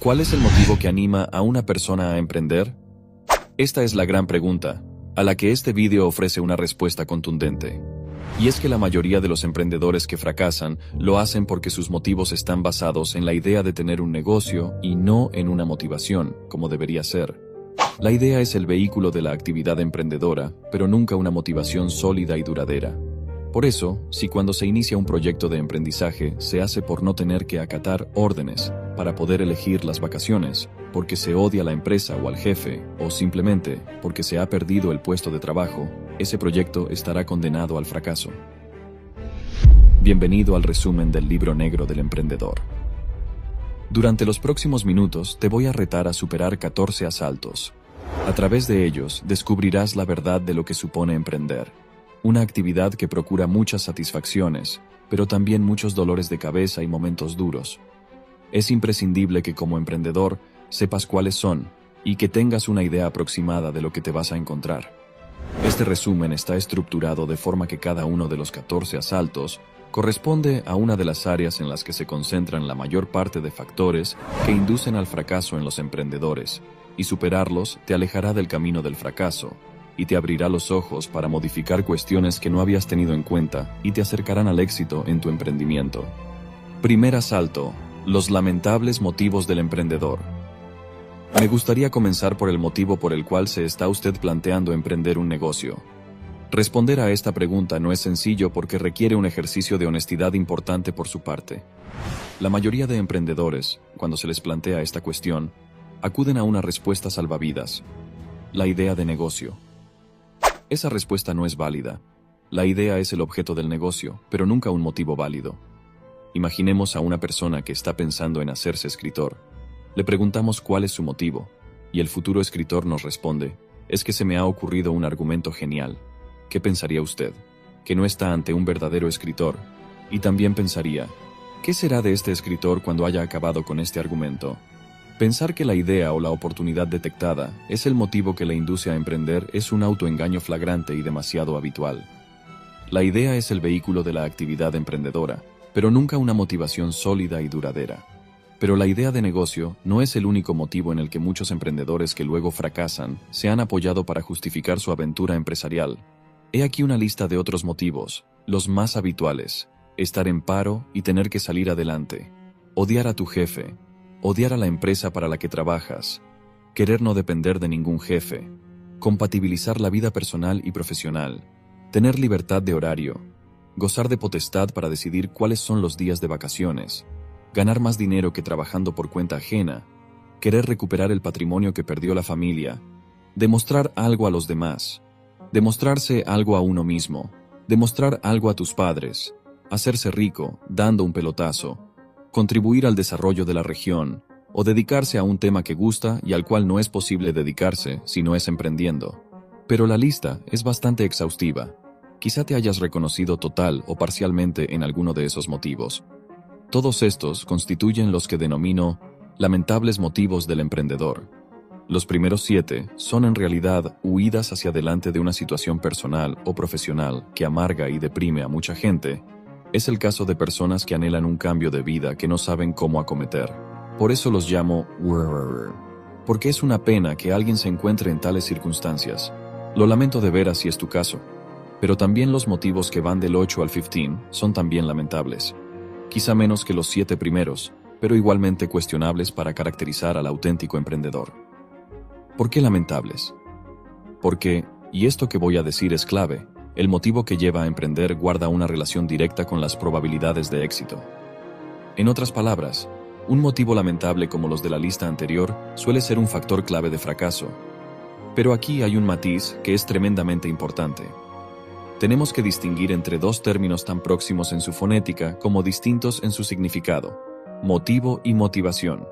¿Cuál es el motivo que anima a una persona a emprender? Esta es la gran pregunta, a la que este vídeo ofrece una respuesta contundente. Y es que la mayoría de los emprendedores que fracasan lo hacen porque sus motivos están basados en la idea de tener un negocio y no en una motivación, como debería ser. La idea es el vehículo de la actividad emprendedora, pero nunca una motivación sólida y duradera. Por eso, si cuando se inicia un proyecto de emprendizaje se hace por no tener que acatar órdenes, para poder elegir las vacaciones, porque se odia a la empresa o al jefe, o simplemente porque se ha perdido el puesto de trabajo, ese proyecto estará condenado al fracaso. Bienvenido al resumen del libro negro del emprendedor. Durante los próximos minutos te voy a retar a superar 14 asaltos. A través de ellos descubrirás la verdad de lo que supone emprender. Una actividad que procura muchas satisfacciones, pero también muchos dolores de cabeza y momentos duros. Es imprescindible que como emprendedor sepas cuáles son y que tengas una idea aproximada de lo que te vas a encontrar. Este resumen está estructurado de forma que cada uno de los 14 asaltos corresponde a una de las áreas en las que se concentran la mayor parte de factores que inducen al fracaso en los emprendedores, y superarlos te alejará del camino del fracaso y te abrirá los ojos para modificar cuestiones que no habías tenido en cuenta y te acercarán al éxito en tu emprendimiento. Primer asalto: los lamentables motivos del emprendedor. Me gustaría comenzar por el motivo por el cual se está usted planteando emprender un negocio. Responder a esta pregunta no es sencillo porque requiere un ejercicio de honestidad importante por su parte. La mayoría de emprendedores, cuando se les plantea esta cuestión, acuden a una respuesta salvavidas: la idea de negocio. Esa respuesta no es válida. La idea es el objeto del negocio, pero nunca un motivo válido. Imaginemos a una persona que está pensando en hacerse escritor. Le preguntamos cuál es su motivo, y el futuro escritor nos responde: es que se me ha ocurrido un argumento genial. ¿Qué pensaría usted? Que no está ante un verdadero escritor. Y también pensaría: ¿qué será de este escritor cuando haya acabado con este argumento? Pensar que la idea o la oportunidad detectada es el motivo que le induce a emprender es un autoengaño flagrante y demasiado habitual. La idea es el vehículo de la actividad emprendedora, pero nunca una motivación sólida y duradera. Pero la idea de negocio no es el único motivo en el que muchos emprendedores que luego fracasan se han apoyado para justificar su aventura empresarial. He aquí una lista de otros motivos, los más habituales: estar en paro y tener que salir adelante, odiar a tu jefe, odiar a la empresa para la que trabajas, querer no depender de ningún jefe, compatibilizar la vida personal y profesional, tener libertad de horario, gozar de potestad para decidir cuáles son los días de vacaciones, ganar más dinero que trabajando por cuenta ajena, querer recuperar el patrimonio que perdió la familia, demostrar algo a los demás, demostrarse algo a uno mismo, demostrar algo a tus padres, hacerse rico dando un pelotazo, contribuir al desarrollo de la región, o dedicarse a un tema que gusta y al cual no es posible dedicarse si no es emprendiendo. Pero la lista es bastante exhaustiva. Quizá te hayas reconocido total o parcialmente en alguno de esos motivos. Todos estos constituyen los que denomino lamentables motivos del emprendedor. Los primeros 7 son en realidad huidas hacia adelante de una situación personal o profesional que amarga y deprime a mucha gente. Es el caso de personas que anhelan un cambio de vida que no saben cómo acometer. Por eso los llamo porque es una pena que alguien se encuentre en tales circunstancias. Lo lamento de veras si es tu caso. Pero también los motivos que van del 8 al 15 son también lamentables. Quizá menos que los 7 primeros, pero igualmente cuestionables para caracterizar al auténtico emprendedor. ¿Por qué lamentables? Porque, y esto que voy a decir es clave, el motivo que lleva a emprender guarda una relación directa con las probabilidades de éxito. En otras palabras, un motivo lamentable como los de la lista anterior suele ser un factor clave de fracaso. Pero aquí hay un matiz que es tremendamente importante. Tenemos que distinguir entre dos términos tan próximos en su fonética como distintos en su significado: motivo y motivación.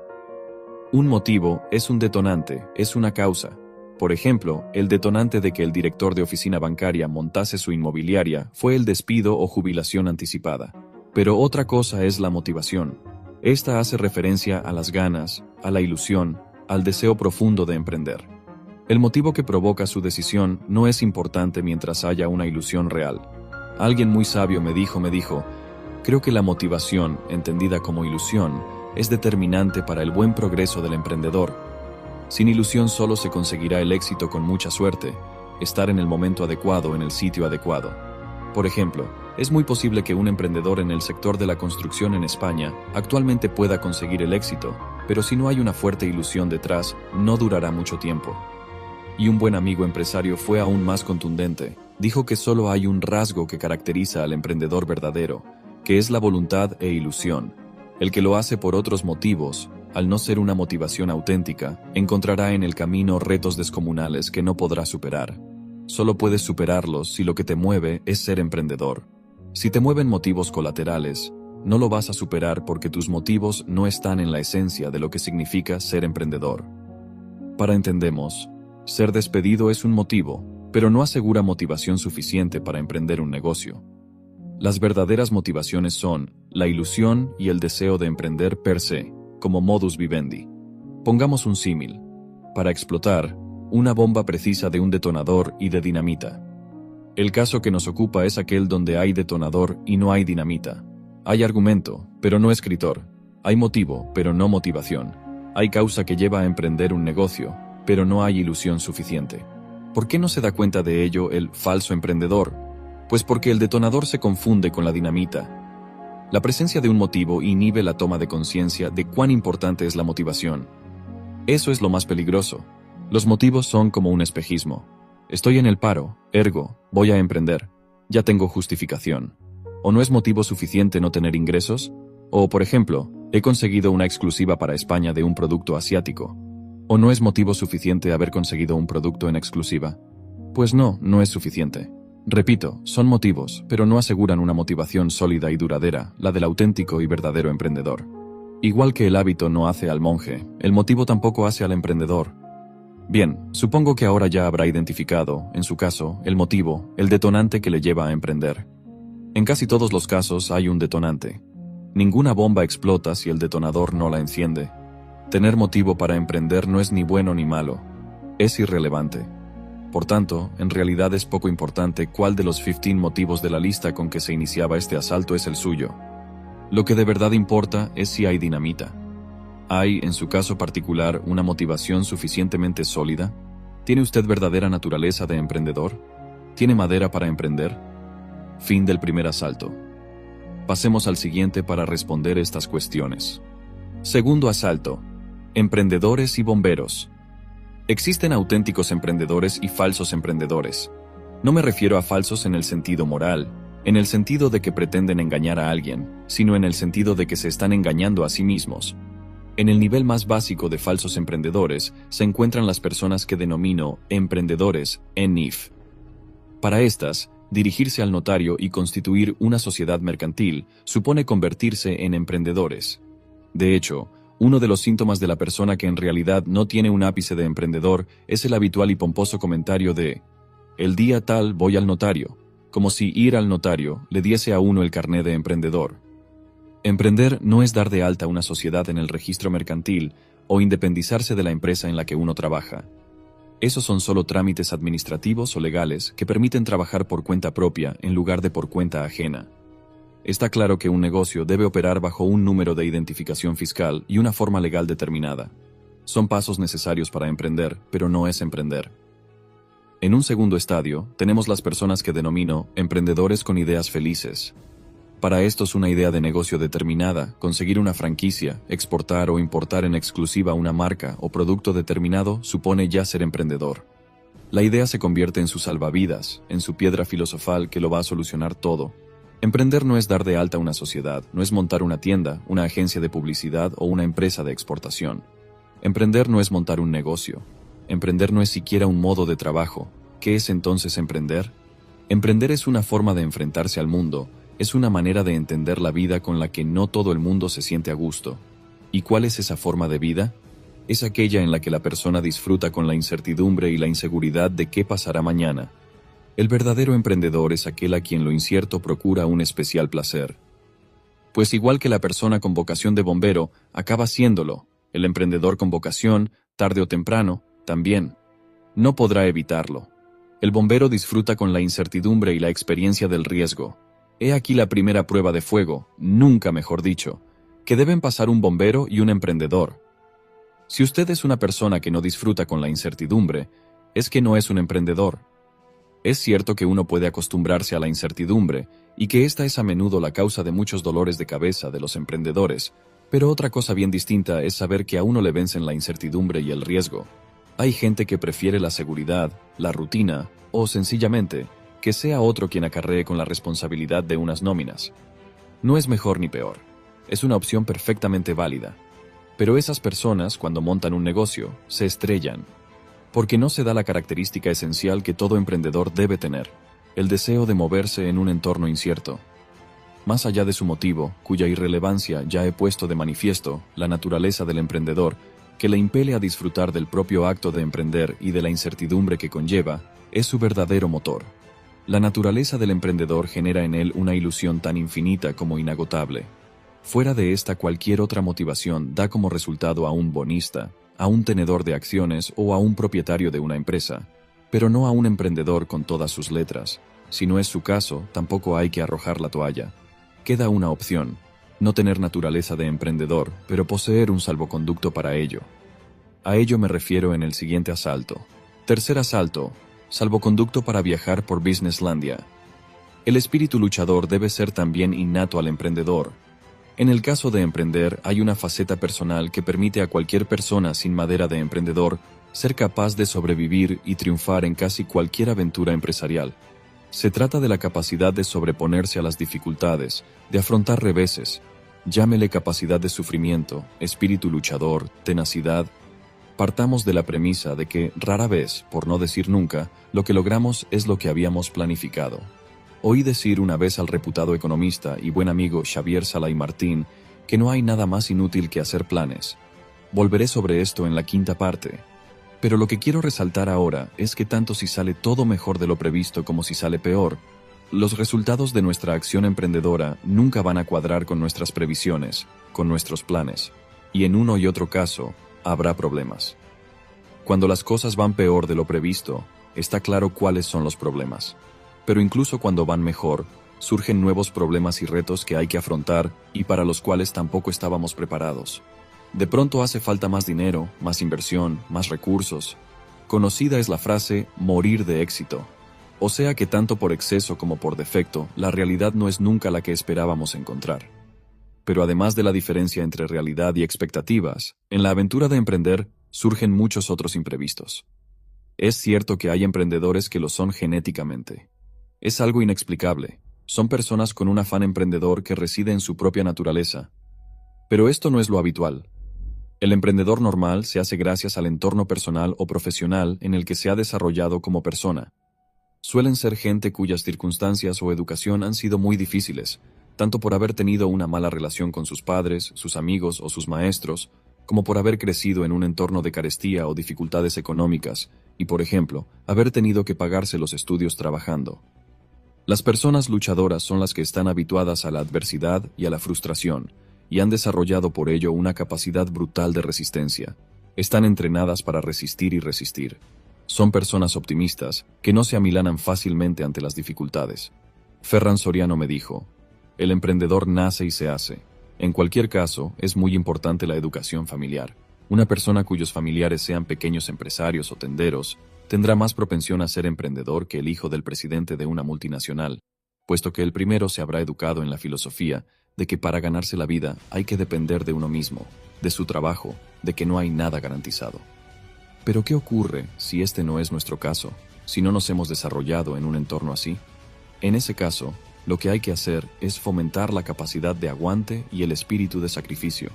Un motivo es un detonante, es una causa. Por ejemplo, el detonante de que el director de oficina bancaria montase su inmobiliaria fue el despido o jubilación anticipada. Pero otra cosa es la motivación. Esta hace referencia a las ganas, a la ilusión, al deseo profundo de emprender. El motivo que provoca su decisión no es importante mientras haya una ilusión real. Alguien muy sabio me dijo, creo que la motivación, entendida como ilusión, es determinante para el buen progreso del emprendedor. Sin ilusión solo se conseguirá el éxito con mucha suerte, estar en el momento adecuado, en el sitio adecuado. Por ejemplo, es muy posible que un emprendedor en el sector de la construcción en España actualmente pueda conseguir el éxito, pero si no hay una fuerte ilusión detrás, no durará mucho tiempo. Y un buen amigo empresario fue aún más contundente. Dijo que solo hay un rasgo que caracteriza al emprendedor verdadero, que es la voluntad e ilusión. El que lo hace por otros motivos, al no ser una motivación auténtica, encontrará en el camino retos descomunales que no podrá superar. Solo puedes superarlos si lo que te mueve es ser emprendedor. Si te mueven motivos colaterales, no lo vas a superar porque tus motivos no están en la esencia de lo que significa ser emprendedor. Para entendemos, ser despedido es un motivo, pero no asegura motivación suficiente para emprender un negocio. Las verdaderas motivaciones son la ilusión y el deseo de emprender per se, como modus vivendi. Pongamos un símil. Para explotar, una bomba precisa de un detonador y de dinamita. El caso que nos ocupa es aquel donde hay detonador y no hay dinamita. Hay argumento, pero no escritor. Hay motivo, pero no motivación. Hay causa que lleva a emprender un negocio, pero no hay ilusión suficiente. ¿Por qué no se da cuenta de ello el falso emprendedor? Pues porque el detonador se confunde con la dinamita. La presencia de un motivo inhibe la toma de conciencia de cuán importante es la motivación. Eso es lo más peligroso. Los motivos son como un espejismo. Estoy en el paro, ergo, voy a emprender. Ya tengo justificación. ¿O no es motivo suficiente no tener ingresos? O, por ejemplo, he conseguido una exclusiva para España de un producto asiático. ¿O no es motivo suficiente haber conseguido un producto en exclusiva? Pues no, no es suficiente. Repito, son motivos, pero no aseguran una motivación sólida y duradera, la del auténtico y verdadero emprendedor. Igual que el hábito no hace al monje, el motivo tampoco hace al emprendedor. Bien, supongo que ahora ya habrá identificado, en su caso, el motivo, el detonante que le lleva a emprender. En casi todos los casos hay un detonante. Ninguna bomba explota si el detonador no la enciende. Tener motivo para emprender no es ni bueno ni malo. Es irrelevante. Por tanto, en realidad es poco importante cuál de los 15 motivos de la lista con que se iniciaba este asalto es el suyo. Lo que de verdad importa es si hay dinamita. ¿Hay, en su caso particular, una motivación suficientemente sólida? ¿Tiene usted verdadera naturaleza de emprendedor? ¿Tiene madera para emprender? Fin del primer asalto. Pasemos al siguiente para responder estas cuestiones. Segundo asalto. Emprendedores y bomberos. Existen auténticos emprendedores y falsos emprendedores. No me refiero a falsos en el sentido moral, en el sentido de que pretenden engañar a alguien, sino en el sentido de que se están engañando a sí mismos. En el nivel más básico de falsos emprendedores se encuentran las personas que denomino emprendedores ENIF. Para estas, dirigirse al notario y constituir una sociedad mercantil supone convertirse en emprendedores. De hecho, uno de los síntomas de la persona que en realidad no tiene un ápice de emprendedor es el habitual y pomposo comentario de «el día tal voy al notario», como si ir al notario le diese a uno el carné de emprendedor. Emprender no es dar de alta una sociedad en el registro mercantil o independizarse de la empresa en la que uno trabaja. Esos son solo trámites administrativos o legales que permiten trabajar por cuenta propia en lugar de por cuenta ajena. Está claro que un negocio debe operar bajo un número de identificación fiscal y una forma legal determinada. Son pasos necesarios para emprender, pero no es emprender. En un segundo estadio, tenemos las personas que denomino emprendedores con ideas felices. Para estos una idea de negocio determinada, conseguir una franquicia, exportar o importar en exclusiva una marca o producto determinado supone ya ser emprendedor. La idea se convierte en su salvavidas, en su piedra filosofal que lo va a solucionar todo. Emprender no es dar de alta una sociedad, no es montar una tienda, una agencia de publicidad o una empresa de exportación. Emprender no es montar un negocio. Emprender no es siquiera un modo de trabajo. ¿Qué es entonces emprender? Emprender es una forma de enfrentarse al mundo. Es una manera de entender la vida con la que no todo el mundo se siente a gusto. ¿Y cuál es esa forma de vida? Es aquella en la que la persona disfruta con la incertidumbre y la inseguridad de qué pasará mañana. El verdadero emprendedor es aquel a quien lo incierto procura un especial placer. Pues igual que la persona con vocación de bombero acaba siéndolo, el emprendedor con vocación, tarde o temprano, también. No podrá evitarlo. El bombero disfruta con la incertidumbre y la experiencia del riesgo. He aquí la primera prueba de fuego, nunca mejor dicho. que deben pasar un bombero y un emprendedor. Si usted es una persona que no disfruta con la incertidumbre, es que no es un emprendedor. Es cierto que uno puede acostumbrarse a la incertidumbre y que esta es a menudo la causa de muchos dolores de cabeza de los emprendedores, pero otra cosa bien distinta es saber que a uno le vencen la incertidumbre y el riesgo. Hay gente que prefiere la seguridad, la rutina o, sencillamente, que sea otro quien acarree con la responsabilidad de unas nóminas. No es mejor ni peor. Es una opción perfectamente válida. Pero esas personas, cuando montan un negocio, se estrellan. Porque no se da la característica esencial que todo emprendedor debe tener, el deseo de moverse en un entorno incierto. Más allá de su motivo, cuya irrelevancia ya he puesto de manifiesto, la naturaleza del emprendedor, que le impele a disfrutar del propio acto de emprender y de la incertidumbre que conlleva, es su verdadero motor. La naturaleza del emprendedor genera en él una ilusión tan infinita como inagotable. Fuera de esta, cualquier otra motivación da como resultado a un bonista, a un tenedor de acciones o a un propietario de una empresa, pero no a un emprendedor con todas sus letras. Si no es su caso, tampoco hay que arrojar la toalla. Queda una opción: no tener naturaleza de emprendedor, pero poseer un salvoconducto para ello. A ello me refiero en el siguiente asalto. Tercer asalto: salvoconducto para viajar por Businesslandia. El espíritu luchador debe ser también innato al emprendedor. En el caso de emprender, hay una faceta personal que permite a cualquier persona sin madera de emprendedor ser capaz de sobrevivir y triunfar en casi cualquier aventura empresarial. Se trata de la capacidad de sobreponerse a las dificultades, de afrontar reveses. Llámele capacidad de sufrimiento, espíritu luchador, tenacidad. Partamos de la premisa de que rara vez, por no decir nunca, lo que logramos es lo que habíamos planificado. Oí decir una vez al reputado economista y buen amigo Xavier Sala Martín que no hay nada más inútil que hacer planes. Volveré sobre esto en la quinta parte. Pero lo que quiero resaltar ahora es que tanto si sale todo mejor de lo previsto como si sale peor, los resultados de nuestra acción emprendedora nunca van a cuadrar con nuestras previsiones, con nuestros planes, y en uno y otro caso habrá problemas. Cuando las cosas van peor de lo previsto, está claro cuáles son los problemas. Pero incluso cuando van mejor, surgen nuevos problemas y retos que hay que afrontar y para los cuales tampoco estábamos preparados. De pronto hace falta más dinero, más inversión, más recursos. Conocida es la frase morir de éxito. O sea que tanto por exceso como por defecto, la realidad no es nunca la que esperábamos encontrar. Pero además de la diferencia entre realidad y expectativas, en la aventura de emprender surgen muchos otros imprevistos. Es cierto que hay emprendedores que lo son genéticamente. Es algo inexplicable. Son personas con un afán emprendedor que reside en su propia naturaleza. Pero esto no es lo habitual. El emprendedor normal se hace gracias al entorno personal o profesional en el que se ha desarrollado como persona. Suelen ser gente cuyas circunstancias o educación han sido muy difíciles, tanto por haber tenido una mala relación con sus padres, sus amigos o sus maestros, como por haber crecido en un entorno de carestía o dificultades económicas y, por ejemplo, haber tenido que pagarse los estudios trabajando. Las personas luchadoras son las que están habituadas a la adversidad y a la frustración, y han desarrollado por ello una capacidad brutal de resistencia. Están entrenadas para resistir y resistir. Son personas optimistas, que no se amilanan fácilmente ante las dificultades. Ferran Soriano me dijo: el emprendedor nace y se hace. En cualquier caso, es muy importante la educación familiar. Una persona cuyos familiares sean pequeños empresarios o tenderos, tendrá más propensión a ser emprendedor que el hijo del presidente de una multinacional, puesto que el primero se habrá educado en la filosofía de que para ganarse la vida hay que depender de uno mismo, de su trabajo, de que no hay nada garantizado. Pero ¿qué ocurre si este no es nuestro caso, si no nos hemos desarrollado en un entorno así? En ese caso, lo que hay que hacer es fomentar la capacidad de aguante y el espíritu de sacrificio.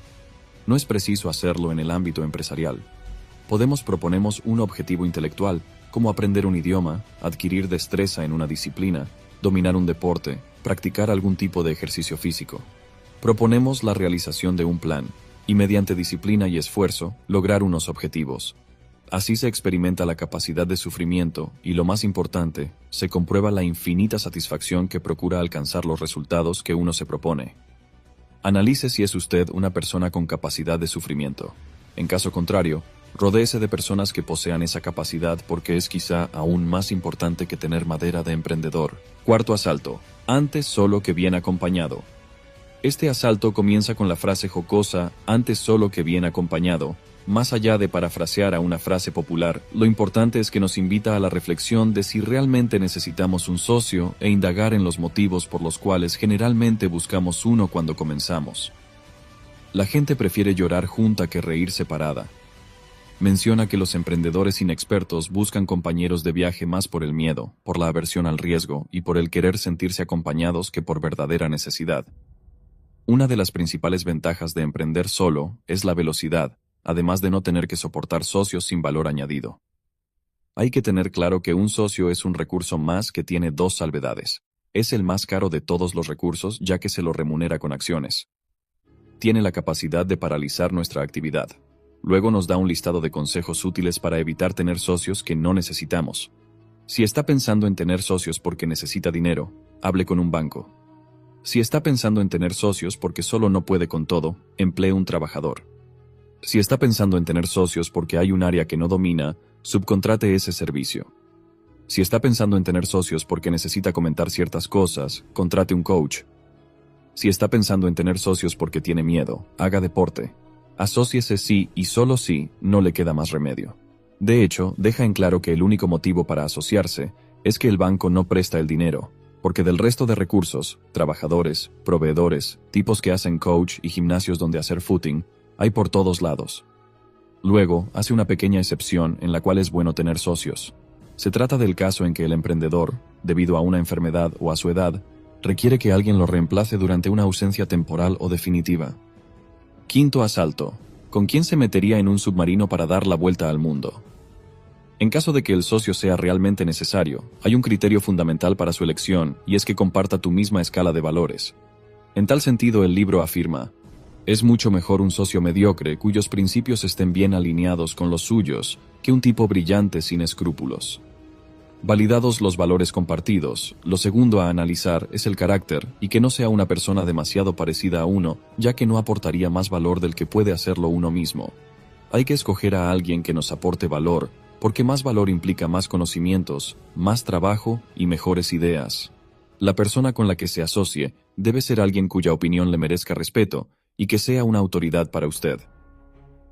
No es preciso hacerlo en el ámbito empresarial. Proponemos un objetivo intelectual, como aprender un idioma, adquirir destreza en una disciplina, dominar un deporte, practicar algún tipo de ejercicio físico. Proponemos la realización de un plan, y mediante disciplina y esfuerzo, lograr unos objetivos. Así se experimenta la capacidad de sufrimiento y, lo más importante, se comprueba la infinita satisfacción que procura alcanzar los resultados que uno se propone. Analice si es usted una persona con capacidad de sufrimiento. En caso contrario, rodéese de personas que posean esa capacidad porque es quizá aún más importante que tener madera de emprendedor. Cuarto asalto: antes solo que bien acompañado. Este asalto comienza con la frase jocosa, antes solo que bien acompañado. Más allá de parafrasear a una frase popular, lo importante es que nos invita a la reflexión de si realmente necesitamos un socio e indagar en los motivos por los cuales generalmente buscamos uno cuando comenzamos. La gente prefiere llorar junta que reír separada. Menciona que los emprendedores inexpertos buscan compañeros de viaje más por el miedo, por la aversión al riesgo y por el querer sentirse acompañados que por verdadera necesidad. Una de las principales ventajas de emprender solo es la velocidad, además de no tener que soportar socios sin valor añadido. Hay que tener claro que un socio es un recurso más que tiene dos salvedades. Es el más caro de todos los recursos ya que se lo remunera con acciones. Tiene la capacidad de paralizar nuestra actividad. Luego nos da un listado de consejos útiles para evitar tener socios que no necesitamos. Si está pensando en tener socios porque necesita dinero, hable con un banco. Si está pensando en tener socios porque solo no puede con todo, emplee un trabajador. Si está pensando en tener socios porque hay un área que no domina, subcontrate ese servicio. Si está pensando en tener socios porque necesita comentar ciertas cosas, contrate un coach. Si está pensando en tener socios porque tiene miedo, haga deporte. Asóciese si y solo si no le queda más remedio. De hecho, deja en claro que el único motivo para asociarse es que el banco no presta el dinero, porque del resto de recursos, trabajadores, proveedores, tipos que hacen coach y gimnasios donde hacer footing, hay por todos lados. Luego, hace una pequeña excepción en la cual es bueno tener socios. Se trata del caso en que el emprendedor, debido a una enfermedad o a su edad, requiere que alguien lo reemplace durante una ausencia temporal o definitiva. Quinto asalto. ¿Con quién se metería en un submarino para dar la vuelta al mundo? En caso de que el socio sea realmente necesario, hay un criterio fundamental para su elección y es que comparta tu misma escala de valores. En tal sentido, el libro afirma: es mucho mejor un socio mediocre cuyos principios estén bien alineados con los suyos que un tipo brillante sin escrúpulos. Validados los valores compartidos, lo segundo a analizar es el carácter y que no sea una persona demasiado parecida a uno, ya que no aportaría más valor del que puede hacerlo uno mismo. Hay que escoger a alguien que nos aporte valor, porque más valor implica más conocimientos, más trabajo y mejores ideas. La persona con la que se asocie debe ser alguien cuya opinión le merezca respeto y que sea una autoridad para usted.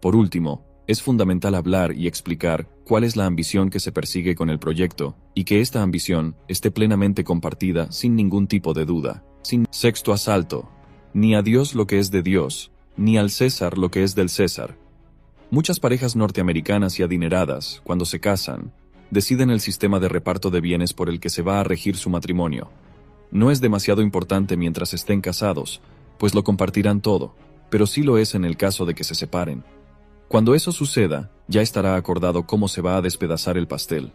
Por último, es fundamental hablar y explicar cuál es la ambición que se persigue con el proyecto y que esta ambición esté plenamente compartida sin ningún tipo de duda. Sexto asalto. Ni a Dios lo que es de Dios, ni al César lo que es del César. Muchas parejas norteamericanas y adineradas, cuando se casan, deciden el sistema de reparto de bienes por el que se va a regir su matrimonio. No es demasiado importante mientras estén casados, pues lo compartirán todo, pero sí lo es en el caso de que se separen. Cuando eso suceda, ya estará acordado cómo se va a despedazar el pastel.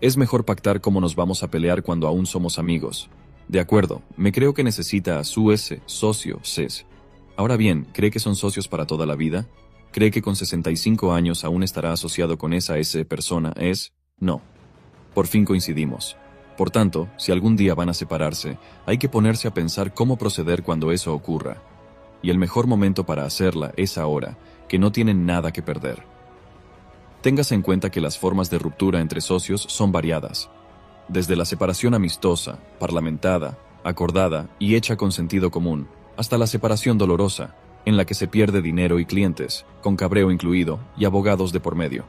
Es mejor pactar cómo nos vamos a pelear cuando aún somos amigos. De acuerdo, me creo que necesita a su socio, ses. Ahora bien, ¿cree que son socios para toda la vida? ¿Cree que con 65 años aún estará asociado con esa persona? No. Por fin coincidimos. Por tanto, si algún día van a separarse, hay que ponerse a pensar cómo proceder cuando eso ocurra. Y el mejor momento para hacerla es ahora, que no tienen nada que perder. Téngase en cuenta que las formas de ruptura entre socios son variadas. Desde la separación amistosa, parlamentada, acordada y hecha con sentido común, hasta la separación dolorosa, en la que se pierde dinero y clientes, con cabreo incluido y abogados de por medio.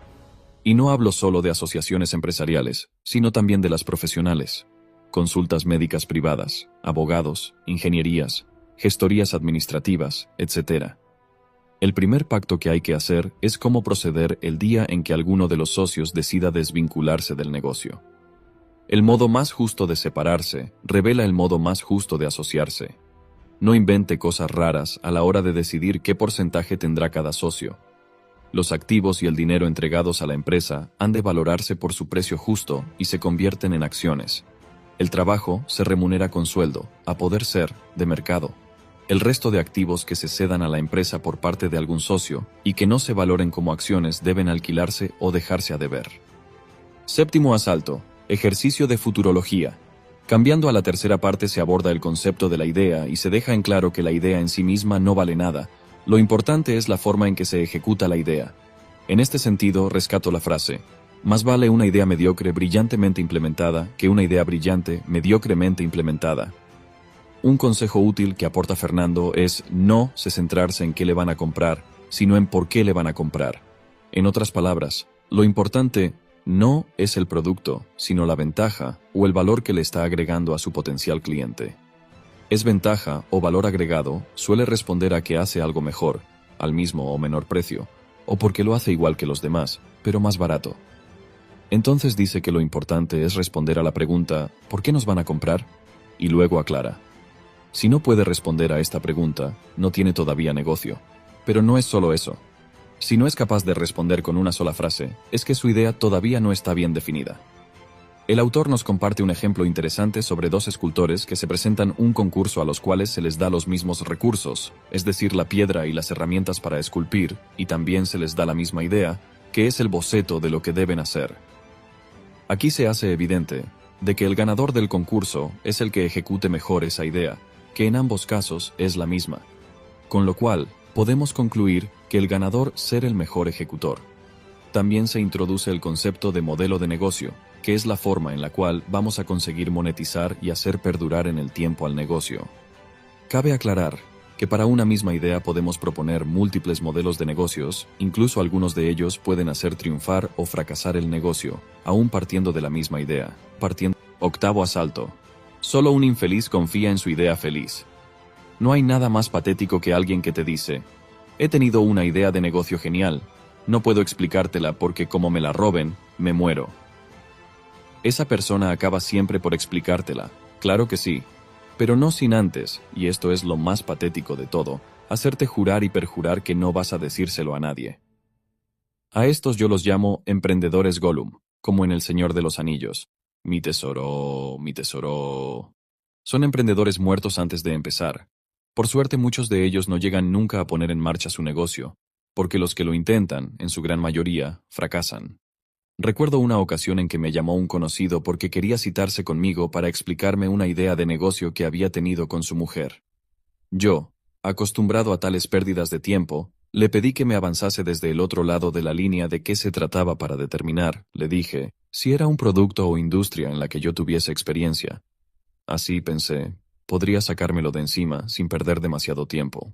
Y no hablo solo de asociaciones empresariales, sino también de las profesionales. Consultas médicas privadas, abogados, ingenierías, gestorías administrativas, etc. El primer pacto que hay que hacer es cómo proceder el día en que alguno de los socios decida desvincularse del negocio. El modo más justo de separarse revela el modo más justo de asociarse. No invente cosas raras a la hora de decidir qué porcentaje tendrá cada socio. Los activos y el dinero entregados a la empresa han de valorarse por su precio justo y se convierten en acciones. El trabajo se remunera con sueldo, a poder ser, de mercado. El resto de activos que se cedan a la empresa por parte de algún socio y que no se valoren como acciones deben alquilarse o dejarse a deber. Séptimo asalto. Ejercicio de futurología. Cambiando a la tercera parte se aborda el concepto de la idea y se deja en claro que la idea en sí misma no vale nada. Lo importante es la forma en que se ejecuta la idea. En este sentido, rescato la frase: más vale una idea mediocre brillantemente implementada que una idea brillante mediocremente implementada. Un consejo útil que aporta Fernando es no se centrarse en qué le van a comprar, sino en por qué le van a comprar. En otras palabras, lo importante no es el producto, sino la ventaja o el valor que le está agregando a su potencial cliente. Es ventaja o valor agregado suele responder a que hace algo mejor, al mismo o menor precio, o porque lo hace igual que los demás, pero más barato. Entonces dice que lo importante es responder a la pregunta ¿por qué nos van a comprar? Y luego aclara. Si no puede responder a esta pregunta, no tiene todavía negocio. Pero no es solo eso. Si no es capaz de responder con una sola frase, es que su idea todavía no está bien definida. El autor nos comparte un ejemplo interesante sobre dos escultores que se presentan un concurso a los cuales se les da los mismos recursos, es decir, la piedra y las herramientas para esculpir, y también se les da la misma idea, que es el boceto de lo que deben hacer. Aquí se hace evidente de que el ganador del concurso es el que ejecute mejor esa idea, que en ambos casos es la misma. Con lo cual, podemos concluir que el ganador será el mejor ejecutor. También se introduce el concepto de modelo de negocio, que es la forma en la cual vamos a conseguir monetizar y hacer perdurar en el tiempo al negocio. Cabe aclarar que para una misma idea podemos proponer múltiples modelos de negocios, incluso algunos de ellos pueden hacer triunfar o fracasar el negocio, aún partiendo de la misma idea. Octavo asalto. Solo un infeliz confía en su idea feliz. No hay nada más patético que alguien que te dice, he tenido una idea de negocio genial, no puedo explicártela porque como me la roben, me muero. Esa persona acaba siempre por explicártela, claro que sí, pero no sin antes, y esto es lo más patético de todo, hacerte jurar y perjurar que no vas a decírselo a nadie. A estos yo los llamo emprendedores Gollum, como en El Señor de los Anillos. Mi tesoro, mi tesoro. Son emprendedores muertos antes de empezar. Por suerte muchos de ellos no llegan nunca a poner en marcha su negocio, porque los que lo intentan, en su gran mayoría, fracasan. Recuerdo una ocasión en que me llamó un conocido porque quería citarse conmigo para explicarme una idea de negocio que había tenido con su mujer. Yo, acostumbrado a tales pérdidas de tiempo, le pedí que me avanzase desde el otro lado de la línea de qué se trataba para determinar, le dije, si era un producto o industria en la que yo tuviese experiencia. Así pensé, podría sacármelo de encima sin perder demasiado tiempo.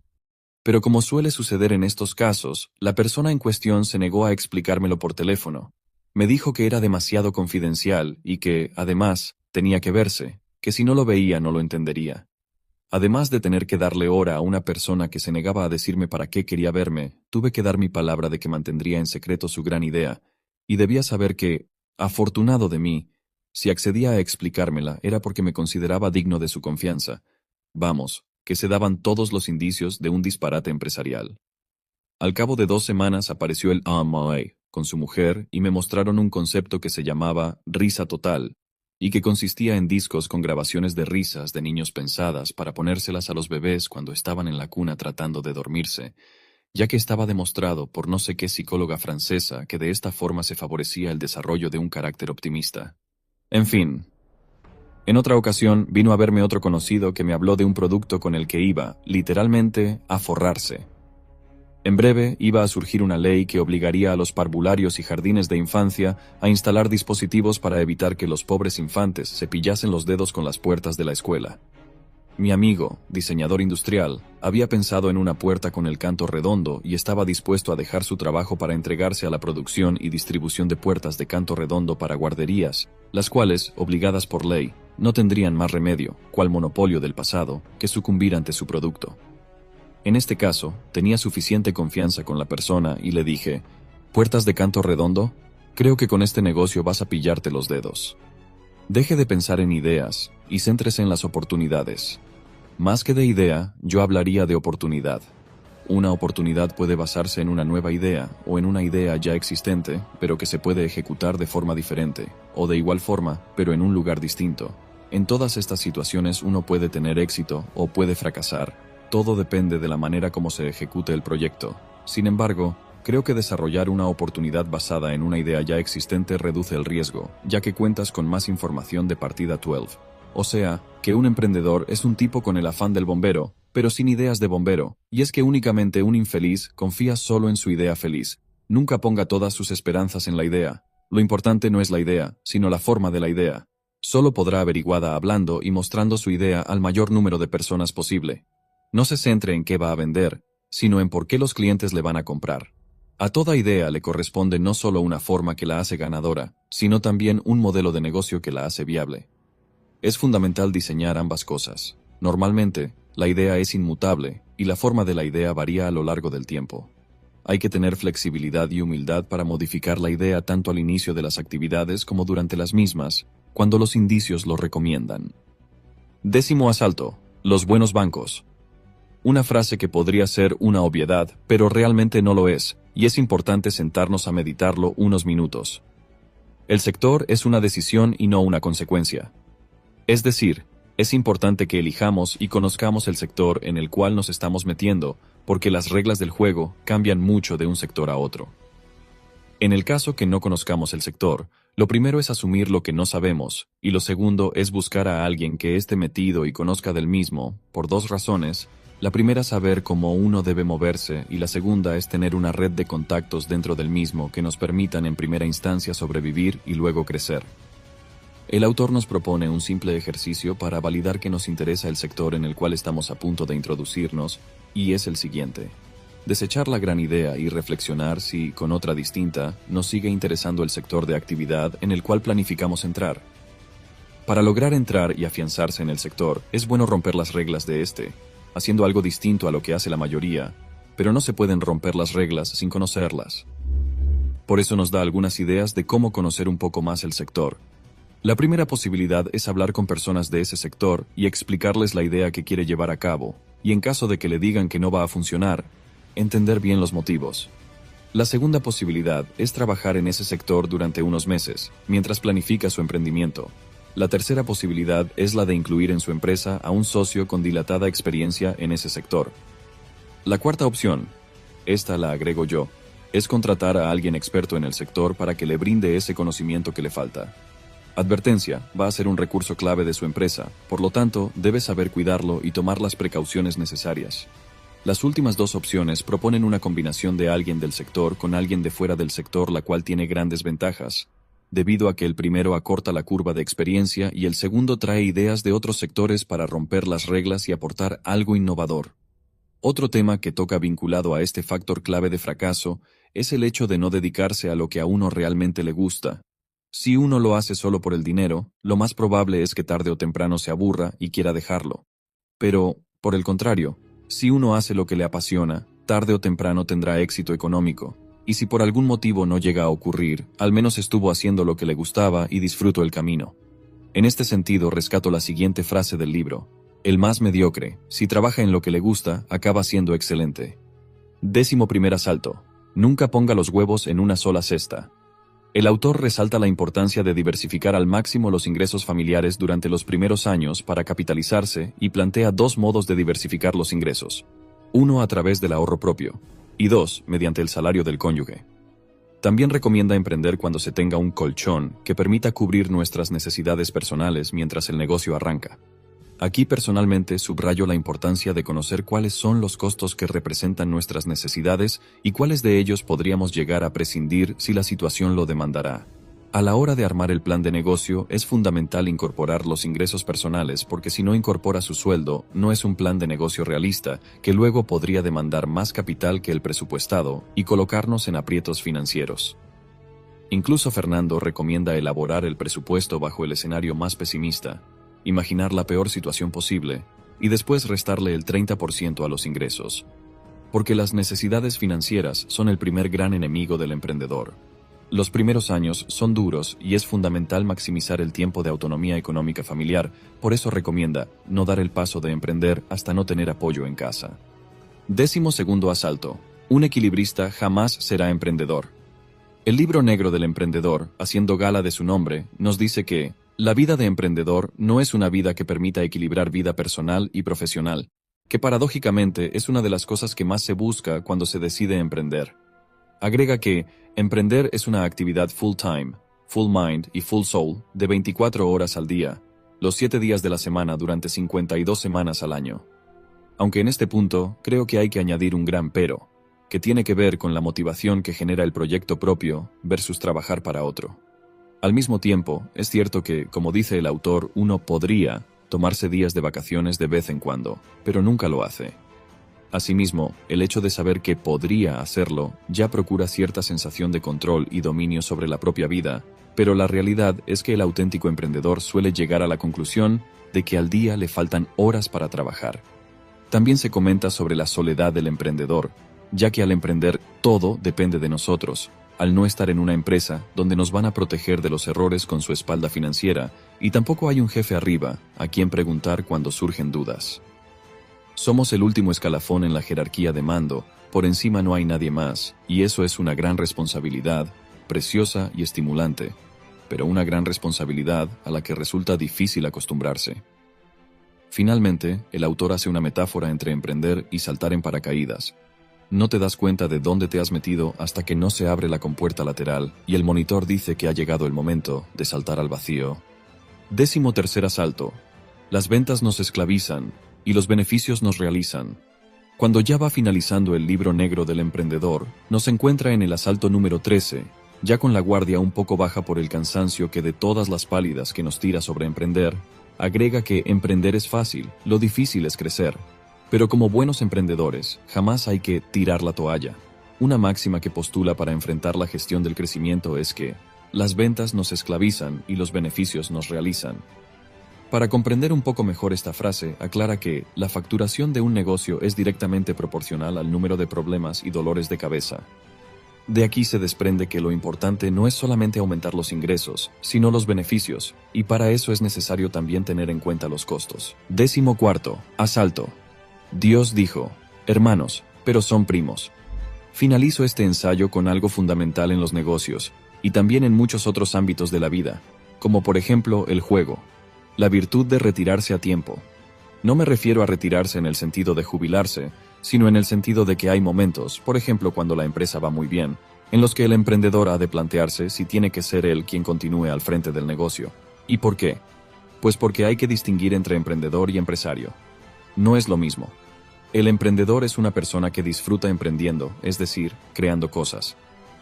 Pero como suele suceder en estos casos, la persona en cuestión se negó a explicármelo por teléfono. Me dijo que era demasiado confidencial y que, además, tenía que verse, que si no lo veía no lo entendería. Además de tener que darle hora a una persona que se negaba a decirme para qué quería verme, tuve que dar mi palabra de que mantendría en secreto su gran idea, y debía saber que, afortunado de mí, si accedía a explicármela era porque me consideraba digno de su confianza. Vamos, que se daban todos los indicios de un disparate empresarial. Al cabo de 2 semanas apareció el AMA con su mujer y me mostraron un concepto que se llamaba risa total y que consistía en discos con grabaciones de risas de niños pensadas para ponérselas a los bebés cuando estaban en la cuna tratando de dormirse, ya que estaba demostrado por no sé qué psicóloga francesa que de esta forma se favorecía el desarrollo de un carácter optimista. En fin. En otra ocasión vino a verme otro conocido que me habló de un producto con el que iba, literalmente, a forrarse. En breve iba a surgir una ley que obligaría a los parvularios y jardines de infancia a instalar dispositivos para evitar que los pobres infantes se pillasen los dedos con las puertas de la escuela. Mi amigo, diseñador industrial, había pensado en una puerta con el canto redondo y estaba dispuesto a dejar su trabajo para entregarse a la producción y distribución de puertas de canto redondo para guarderías, las cuales, obligadas por ley, no tendrían más remedio, cual monopolio del pasado, que sucumbir ante su producto. En este caso, tenía suficiente confianza con la persona y le dije, ¿puertas de canto redondo? Creo que con este negocio vas a pillarte los dedos. Deje de pensar en ideas y céntrese en las oportunidades. Más que de idea, yo hablaría de oportunidad. Una oportunidad puede basarse en una nueva idea o en una idea ya existente, pero que se puede ejecutar de forma diferente, o de igual forma, pero en un lugar distinto. En todas estas situaciones uno puede tener éxito o puede fracasar. Todo depende de la manera como se ejecute el proyecto. Sin embargo, creo que desarrollar una oportunidad basada en una idea ya existente reduce el riesgo, ya que cuentas con más información de partida 12. O sea, que un emprendedor es un tipo con el afán del bombero, pero sin ideas de bombero, y es que únicamente un infeliz confía solo en su idea feliz. Nunca ponga todas sus esperanzas en la idea. Lo importante no es la idea, sino la forma de la idea. Solo podrá averiguada hablando y mostrando su idea al mayor número de personas posible. No se centre en qué va a vender, sino en por qué los clientes le van a comprar. A toda idea le corresponde no solo una forma que la hace ganadora, sino también un modelo de negocio que la hace viable. Es fundamental diseñar ambas cosas. Normalmente, la idea es inmutable y la forma de la idea varía a lo largo del tiempo. Hay que tener flexibilidad y humildad para modificar la idea tanto al inicio de las actividades como durante las mismas, cuando los indicios lo recomiendan. 10º asalto: los buenos bancos. Una frase que podría ser una obviedad, pero realmente no lo es, y es importante sentarnos a meditarlo unos minutos. El sector es una decisión y no una consecuencia. Es decir, es importante que elijamos y conozcamos el sector en el cual nos estamos metiendo, porque las reglas del juego cambian mucho de un sector a otro. En el caso que no conozcamos el sector, lo primero es asumir lo que no sabemos, y lo segundo es buscar a alguien que esté metido y conozca del mismo, por dos razones. La primera, saber cómo uno debe moverse, y la segunda es tener una red de contactos dentro del mismo que nos permitan en primera instancia sobrevivir y luego crecer. El autor nos propone un simple ejercicio para validar que nos interesa el sector en el cual estamos a punto de introducirnos, y es el siguiente: desechar la gran idea y reflexionar si, con otra distinta, nos sigue interesando el sector de actividad en el cual planificamos entrar. Para lograr entrar y afianzarse en el sector, es bueno romper las reglas de este, haciendo algo distinto a lo que hace la mayoría, pero no se pueden romper las reglas sin conocerlas. Por eso nos da algunas ideas de cómo conocer un poco más el sector. La primera posibilidad es hablar con personas de ese sector y explicarles la idea que quiere llevar a cabo, y en caso de que le digan que no va a funcionar, entender bien los motivos. La segunda posibilidad es trabajar en ese sector durante unos meses, mientras planifica su emprendimiento. La tercera posibilidad es la de incluir en su empresa a un socio con dilatada experiencia en ese sector. La cuarta opción, esta la agrego yo, es contratar a alguien experto en el sector para que le brinde ese conocimiento que le falta. Advertencia: va a ser un recurso clave de su empresa, por lo tanto, debe saber cuidarlo y tomar las precauciones necesarias. Las últimas dos opciones proponen una combinación de alguien del sector con alguien de fuera del sector, la cual tiene grandes ventajas, debido a que el primero acorta la curva de experiencia y el segundo trae ideas de otros sectores para romper las reglas y aportar algo innovador. Otro tema que toca vinculado a este factor clave de fracaso es el hecho de no dedicarse a lo que a uno realmente le gusta. Si uno lo hace solo por el dinero, lo más probable es que tarde o temprano se aburra y quiera dejarlo. Pero, por el contrario, si uno hace lo que le apasiona, tarde o temprano tendrá éxito económico, y si por algún motivo no llega a ocurrir, al menos estuvo haciendo lo que le gustaba y disfrutó el camino. En este sentido, rescato la siguiente frase del libro: el más mediocre, si trabaja en lo que le gusta, acaba siendo excelente. 11º asalto: nunca ponga los huevos en una sola cesta. El autor resalta la importancia de diversificar al máximo los ingresos familiares durante los primeros años para capitalizarse y plantea dos modos de diversificar los ingresos: uno a través del ahorro propio, y dos, mediante el salario del cónyuge. También recomienda emprender cuando se tenga un colchón que permita cubrir nuestras necesidades personales mientras el negocio arranca. Aquí personalmente subrayo la importancia de conocer cuáles son los costos que representan nuestras necesidades y cuáles de ellos podríamos llegar a prescindir si la situación lo demandará. A la hora de armar el plan de negocio es fundamental incorporar los ingresos personales, porque si no incorpora su sueldo, no es un plan de negocio realista, que luego podría demandar más capital que el presupuestado y colocarnos en aprietos financieros. Incluso Fernando recomienda elaborar el presupuesto bajo el escenario más pesimista, imaginar la peor situación posible y después restarle el 30% a los ingresos, porque las necesidades financieras son el primer gran enemigo del emprendedor. Los primeros años son duros y es fundamental maximizar el tiempo de autonomía económica familiar, por eso recomienda no dar el paso de emprender hasta no tener apoyo en casa. 12º asalto: un equilibrista jamás será emprendedor. El libro negro del emprendedor, haciendo gala de su nombre, nos dice que la vida de emprendedor no es una vida que permita equilibrar vida personal y profesional, que paradójicamente es una de las cosas que más se busca cuando se decide emprender. Agrega que emprender es una actividad full time, full mind y full soul de 24 horas al día, los 7 días de la semana durante 52 semanas al año. Aunque en este punto creo que hay que añadir un gran pero, que tiene que ver con la motivación que genera el proyecto propio versus trabajar para otro. Al mismo tiempo, es cierto que, como dice el autor, uno podría tomarse días de vacaciones de vez en cuando, pero nunca lo hace. Asimismo, el hecho de saber que podría hacerlo ya procura cierta sensación de control y dominio sobre la propia vida, pero la realidad es que el auténtico emprendedor suele llegar a la conclusión de que al día le faltan horas para trabajar. También se comenta sobre la soledad del emprendedor, ya que al emprender todo depende de nosotros, al no estar en una empresa donde nos van a proteger de los errores con su espalda financiera, y tampoco hay un jefe arriba a quien preguntar cuando surgen dudas. Somos el último escalafón en la jerarquía de mando, por encima no hay nadie más, y eso es una gran responsabilidad, preciosa y estimulante, pero una gran responsabilidad a la que resulta difícil acostumbrarse. Finalmente, el autor hace una metáfora entre emprender y saltar en paracaídas. No te das cuenta de dónde te has metido hasta que no se abre la compuerta lateral y el monitor dice que ha llegado el momento de saltar al vacío. 13º asalto. Las ventas nos esclavizan y los beneficios nos realizan. Cuando ya va finalizando el libro negro del emprendedor, nos encuentra en el asalto número 13, ya con la guardia un poco baja por el cansancio que de todas las pálidas que nos tira sobre emprender, agrega que emprender es fácil, lo difícil es crecer. Pero como buenos emprendedores, jamás hay que tirar la toalla. Una máxima que postula para enfrentar la gestión del crecimiento es que las ventas nos esclavizan y los beneficios nos realizan. Para comprender un poco mejor esta frase, aclara que la facturación de un negocio es directamente proporcional al número de problemas y dolores de cabeza. De aquí se desprende que lo importante no es solamente aumentar los ingresos, sino los beneficios, y para eso es necesario también tener en cuenta los costos. 14º asalto. Dios dijo, hermanos, pero son primos. Finalizo este ensayo con algo fundamental en los negocios, y también en muchos otros ámbitos de la vida, como por ejemplo el juego. La virtud de retirarse a tiempo. No me refiero a retirarse en el sentido de jubilarse, sino en el sentido de que hay momentos, por ejemplo cuando la empresa va muy bien, en los que el emprendedor ha de plantearse si tiene que ser él quien continúe al frente del negocio. ¿Y por qué? Pues porque hay que distinguir entre emprendedor y empresario. No es lo mismo. El emprendedor es una persona que disfruta emprendiendo, es decir, creando cosas.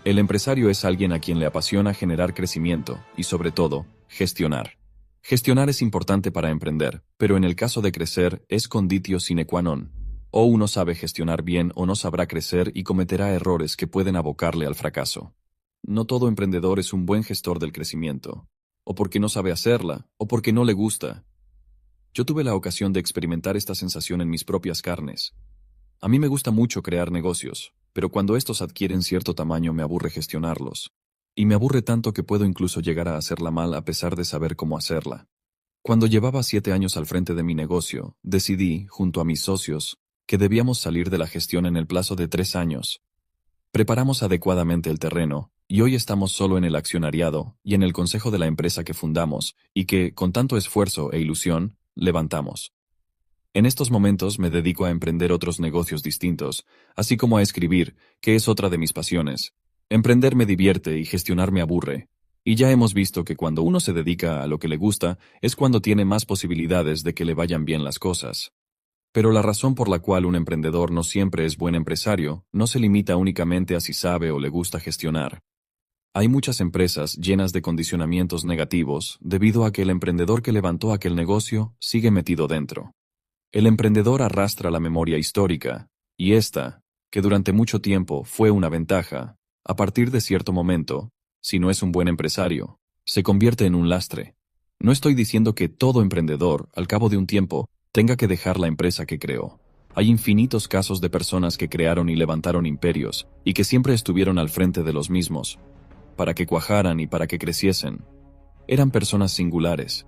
El empresario es alguien a quien le apasiona generar crecimiento y, sobre todo, gestionar. Gestionar es importante para emprender, pero en el caso de crecer es conditio sine qua non. O uno sabe gestionar bien o no sabrá crecer y cometerá errores que pueden abocarle al fracaso. No todo emprendedor es un buen gestor del crecimiento, o porque no sabe hacerla, o porque no le gusta. Yo tuve la ocasión de experimentar esta sensación en mis propias carnes. A mí me gusta mucho crear negocios, pero cuando estos adquieren cierto tamaño me aburre gestionarlos. Y me aburre tanto que puedo incluso llegar a hacerla mal a pesar de saber cómo hacerla. Cuando llevaba 7 años al frente de mi negocio, decidí, junto a mis socios, que debíamos salir de la gestión en el plazo de 3 años. Preparamos adecuadamente el terreno, y hoy estamos solo en el accionariado y en el consejo de la empresa que fundamos, y que, con tanto esfuerzo e ilusión, levantamos. En estos momentos me dedico a emprender otros negocios distintos, así como a escribir, que es otra de mis pasiones. Emprender me divierte y gestionar me aburre. Y ya hemos visto que cuando uno se dedica a lo que le gusta, es cuando tiene más posibilidades de que le vayan bien las cosas. Pero la razón por la cual un emprendedor no siempre es buen empresario no se limita únicamente a si sabe o le gusta gestionar. Hay muchas empresas llenas de condicionamientos negativos debido a que el emprendedor que levantó aquel negocio sigue metido dentro. El emprendedor arrastra la memoria histórica, y esta, que durante mucho tiempo fue una ventaja, a partir de cierto momento, si no es un buen empresario, se convierte en un lastre. No estoy diciendo que todo emprendedor, al cabo de un tiempo, tenga que dejar la empresa que creó. Hay infinitos casos de personas que crearon y levantaron imperios, y que siempre estuvieron al frente de los mismos, para que cuajaran y para que creciesen. Eran personas singulares,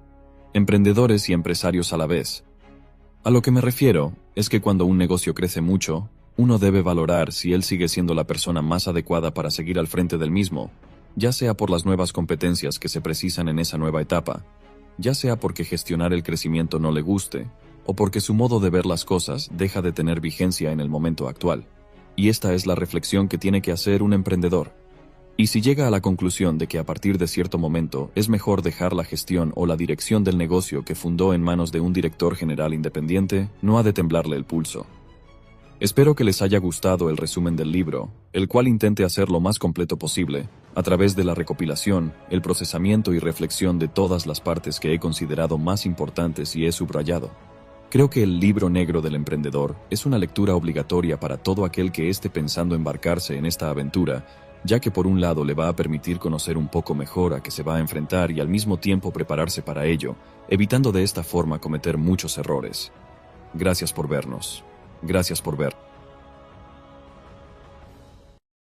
emprendedores y empresarios a la vez. A lo que me refiero es que cuando un negocio crece mucho, uno debe valorar si él sigue siendo la persona más adecuada para seguir al frente del mismo, ya sea por las nuevas competencias que se precisan en esa nueva etapa, ya sea porque gestionar el crecimiento no le guste, o porque su modo de ver las cosas deja de tener vigencia en el momento actual. Y esta es la reflexión que tiene que hacer un emprendedor. Y si llega a la conclusión de que a partir de cierto momento es mejor dejar la gestión o la dirección del negocio que fundó en manos de un director general independiente, no ha de temblarle el pulso. Espero que les haya gustado el resumen del libro, el cual intente hacer lo más completo posible, a través de la recopilación, el procesamiento y reflexión de todas las partes que he considerado más importantes y he subrayado. Creo que el Libro Negro del Emprendedor es una lectura obligatoria para todo aquel que esté pensando embarcarse en esta aventura, ya que por un lado le va a permitir conocer un poco mejor a qué se va a enfrentar y al mismo tiempo prepararse para ello, evitando de esta forma cometer muchos errores. Gracias por vernos. Gracias por ver.